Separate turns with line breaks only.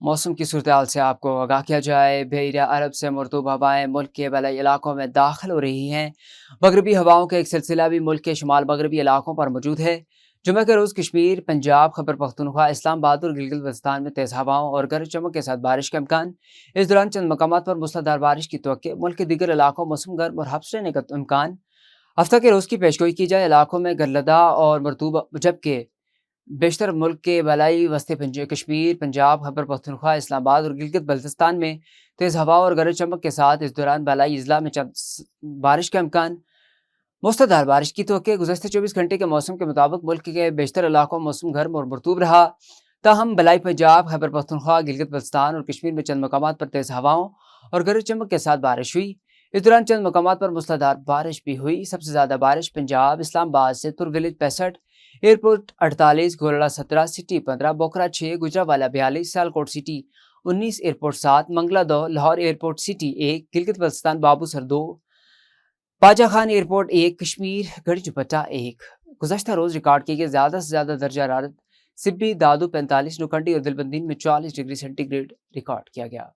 मौसम की सूरत से आपको आगाह किया जाए। बहरीन अरब से मरतूब हवाएं मुल्क के बलाई इलाकों में दाखिल हो रही हैं। मगरबी हवाओं का एक सिलसिला भी मुल्क के शुमाल मगरबी इलाकों पर मौजूद है। जुमे के रोज़ कश्मीर, पंजाब, खैबर पख्तूनख्वा, इस्लामाबाद और गिलगित बल्तिस्तान में तेज़ हवाओं और गरज चमक के साथ बारिश का इम्कान। इस दौरान चंद मकामात पर मूसलाधार बारिश की तवक्को। मुल्क के दीगर इलाकों में मौसम गर्म और हब्स रहने का इम्कान। हफ्ता के रोज़ की पेशगोई की जाए, इलाकों में गरलदा और मरतूब, जबकि बेशतर मुल्क के बलाई वस्ती कश्मीर, पंजाब, खैबर पख्तूनख्वा, इस्लामाबाद और गिलगित बल्तिस्तान में तेज़ हवा और गरज चमक के साथ इस दौरान बलाई अजला में बारिश का इम्कान। मूसलाधार बारिश की तवक्को। गुज़श्ता 24 घंटे के मौसम के मुताबिक मुल्क के बेशतर इलाकों में मौसम गर्म और मरतूब रहा। ताहम बलाई पंजाब, खैबर पख्तूनख्वा, गिलगित बल्तिस्तान और कश्मीर में चंद मकामात पर तेज़ हवाओं और गरज चमक के साथ बारिश हुई। इस दौरान चंद मकामात पर मूसलाधार बारिश भी हुई। सबसे ज़्यादा बारिश पंजाब, इस्लामाबाद से तुर village 65, airport 48, Golra 17, city 15, Bokhara 6, Gujranwala 42, Sialkot city 19, airport 7, Mangla 2, Lahore airport city 1, Gilgit Baltistan Babusar 2, पाजा खान एयरपोर्ट 1, कश्मीर गढ़ी दुपट्टा 1। गुज़श्ता रोज़ रिकॉर्ड किए गए ज़्यादा से ज़्यादा दर्जा हरारत सिब्बी, दादू 45, नुकंडी और दिलबंदीन में 40 डिग्री सेंटीग्रेड रिकॉर्ड किया गया।